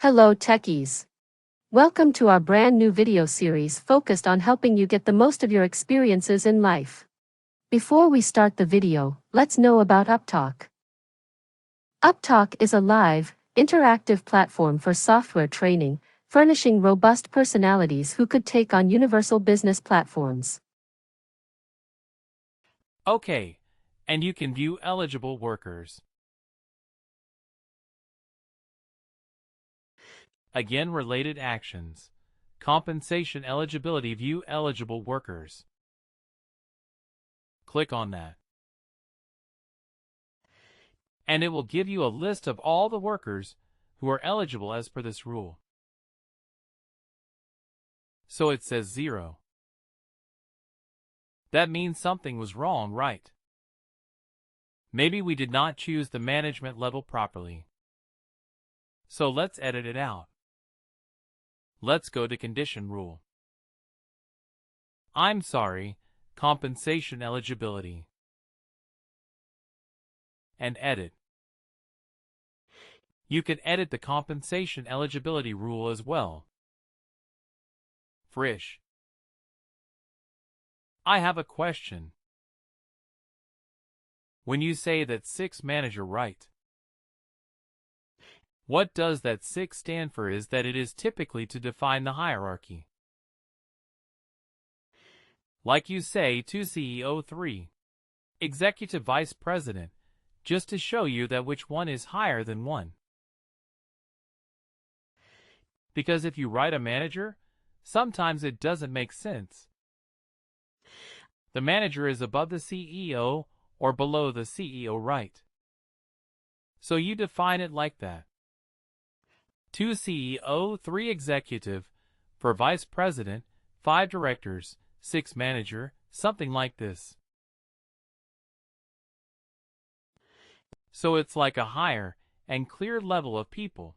Hello techies. Welcome to our brand new video series focused on helping you get the most of your experiences in life. Before we start the video, let's know about Upptalk. Upptalk is a live, interactive platform for software training, furnishing robust personalities who could take on universal business platforms. Okay, and you can view eligible workers. Again, related actions. Compensation eligibility, view eligible workers. Click on that. And it will give you a list of all the workers who are eligible as per this rule. So it says 0. That means something was wrong, right? Maybe we did not choose the management level properly. So let's edit it out. Let's go to condition rule. I'm sorry, compensation eligibility. And edit. You can edit the compensation eligibility rule as well. Frisch. I have a question. When you say that 6 manager right, what does that 6 stand for? Is that it is typically to define the hierarchy. Like you say to CEO 3, Executive Vice President, just to show you that which one is higher than one. Because if you write a manager, sometimes it doesn't make sense. The manager is above the CEO or below the CEO, right? So you define it like that. 2 CEO, 3 executive, for vice president, 5 directors, 6 manager, something like this. So it's like a higher and clear level of people.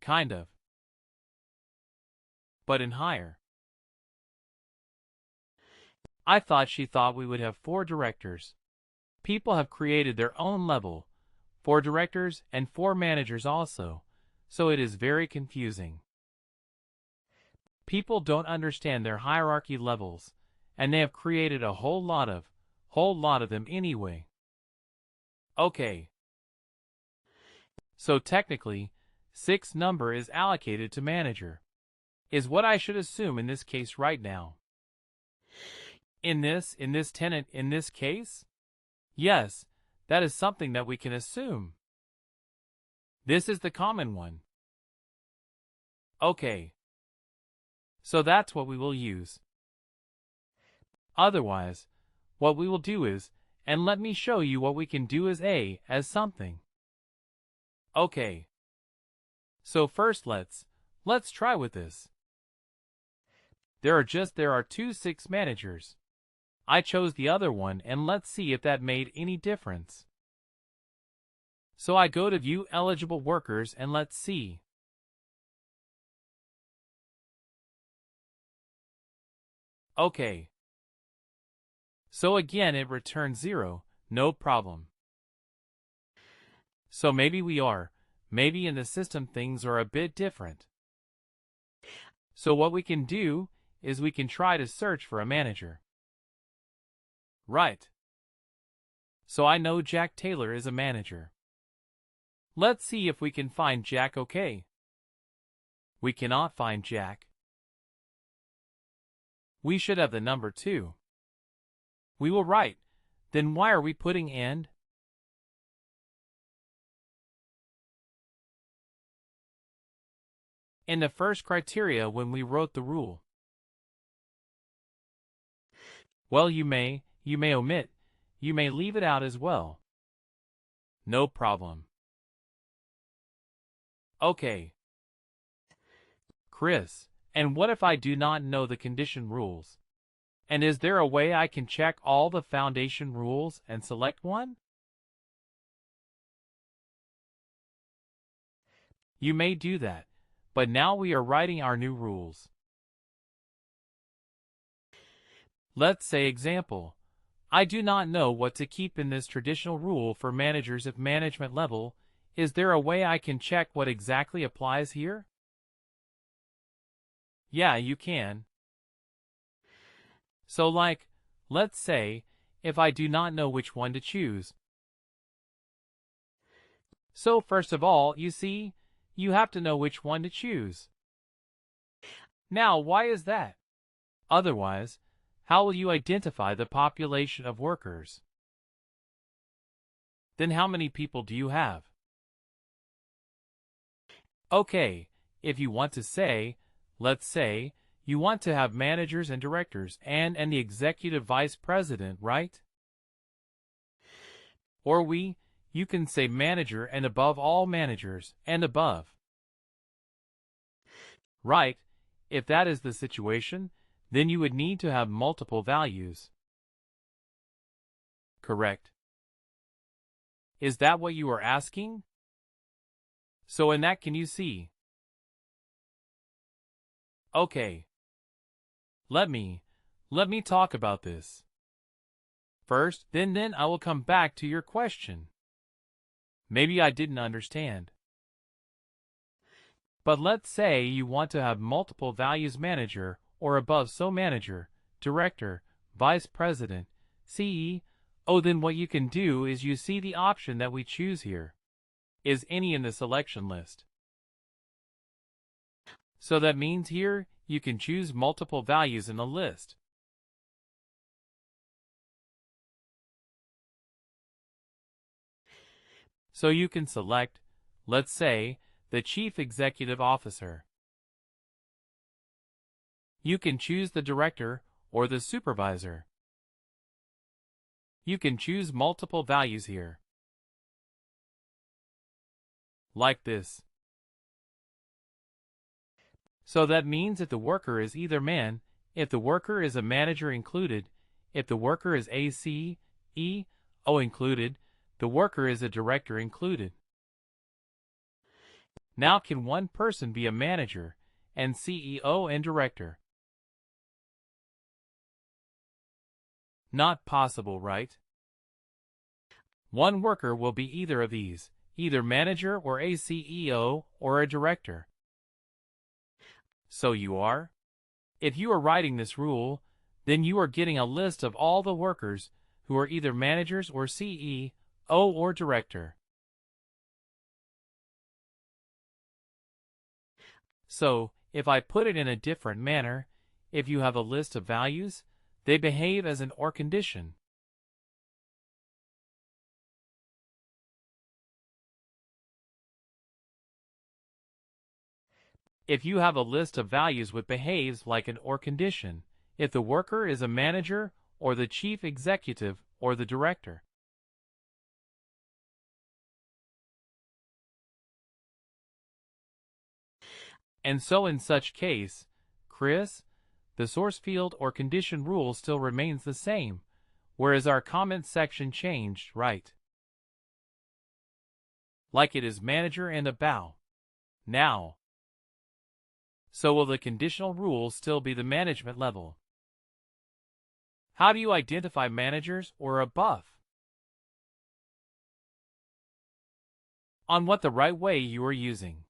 Kind of. But in higher. I thought she thought we would have 4 directors. People have created their own level, 4 directors and 4 managers also. So it is very confusing. People don't understand their hierarchy levels, and they have created a whole lot of them anyway. Okay. So technically, 6 number is allocated to manager, is what I should assume in this case right now. In this tenant, in this case? Yes, that is something that we can assume. This is the common one. Okay. So that's what we will use. Otherwise, what we will do is, and let me show you what we can do as something. Okay. So first let's try with this. There are 2 6 managers. I chose the other one, and let's see if that made any difference. So I go to view eligible workers and let's see. Okay. So again it returns 0, no problem. So maybe in the system things are a bit different. So what we can do is we can try to search for a manager. Right. So I know Jack Taylor is a manager. Let's see if we can find Jack. Okay. We cannot find Jack. We should have the number 2. We will write. Then why are we putting and? In the first criteria when we wrote the rule. Well, you may omit, you may leave it out as well. No problem. Okay. Chris, and what if I do not know the condition rules? And is there a way I can check all the foundation rules and select one? You may do that, but now we are writing our new rules. Let's say example. I do not know what to keep in this traditional rule for managers if management level Is there a way I can check what exactly applies here? Yeah, you can. So let's say, if I do not know which one to choose. So first of all, you see, you have to know which one to choose. Now, why is that? Otherwise, how will you identify the population of workers? Then how many people do you have? Okay, if you want to say, let's say, you want to have managers and directors and the executive vice president, right? Or you can say manager and above all managers and above. Right, if that is the situation, then you would need to have multiple values. Correct. Is that what you are asking? So in that, can you see? Okay. Let me talk about this. First, then I will come back to your question. Maybe I didn't understand. But let's say you want to have multiple values manager or above, so manager, director, vice president, CEO. Then what you can do is you see the option that we choose here. Is any in the selection list. So that means here you can choose multiple values in the list. So you can select, let's say, the Chief Executive Officer. You can choose the Director or the Supervisor. You can choose multiple values here. Like this. So that means if the worker is either man, if the worker is a manager included, if the worker is a CEO included, the worker is a director included. Now can one person be a manager and CEO and director? Not possible, right? One worker will be either of these, either manager or a CEO or a director. So you are? If you are writing this rule, then you are getting a list of all the workers who are either managers or CEO or director. So, if I put it in a different manner, if you have a list of values, they behave as an or condition. If you have a list of values which behaves like an or condition, if the worker is a manager or the chief executive or the director. And so in such case, Chris, the source field or condition rule still remains the same, whereas our comment section changed, right? Like it is manager and a bow. Now. So will the conditional rule still be the management level? How do you identify managers or above? On what the right way you are using.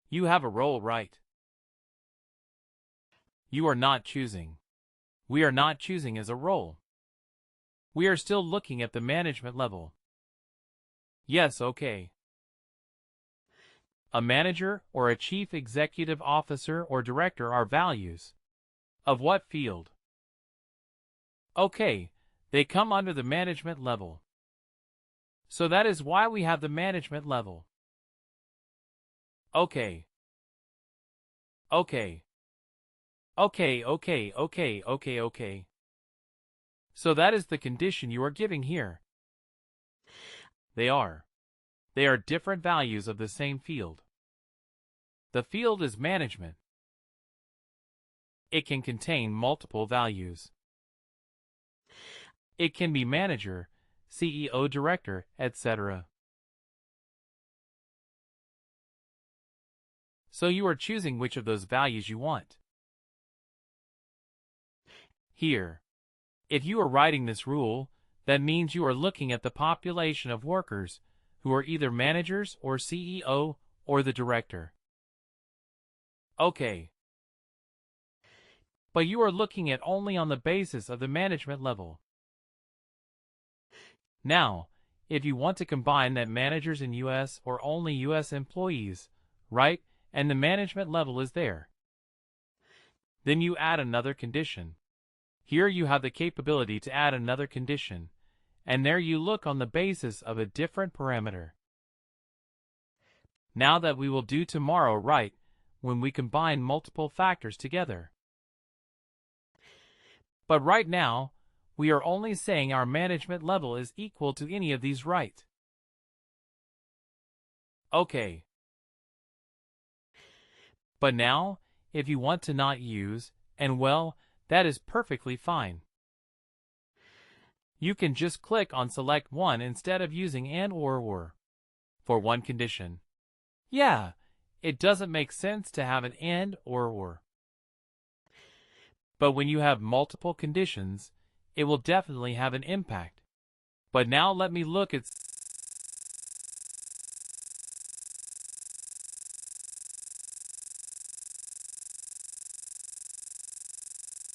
You have a role, right? You are not choosing. We are not choosing as a role. We are still looking at the management level. Yes, okay. A manager or a chief executive officer or director are values. Of what field? Okay, they come under the management level. So that is why we have the management level. Okay. Okay. Okay. So that is the condition you are giving here. They are different values of the same field. The field is management. It can contain multiple values. It can be manager, CEO, director, etc. So you are choosing which of those values you want. Here, if you are writing this rule, that means you are looking at the population of workers who are either managers or CEO or the director. Okay. But you are looking at only on the basis of the management level. Now, if you want to combine that managers in US or only US employees, right, and the management level is there, then you add another condition. Here you have the capability to add another condition, and there you look on the basis of a different parameter. Now that we will do tomorrow, right, when we combine multiple factors together. But right now, we are only saying our management level is equal to any of these, right? Okay. But now, if you want to not use, and well, that is perfectly fine. You can just click on select one instead of using and or for one condition. Yeah, it doesn't make sense to have an and or. But when you have multiple conditions, it will definitely have an impact. But now let me look at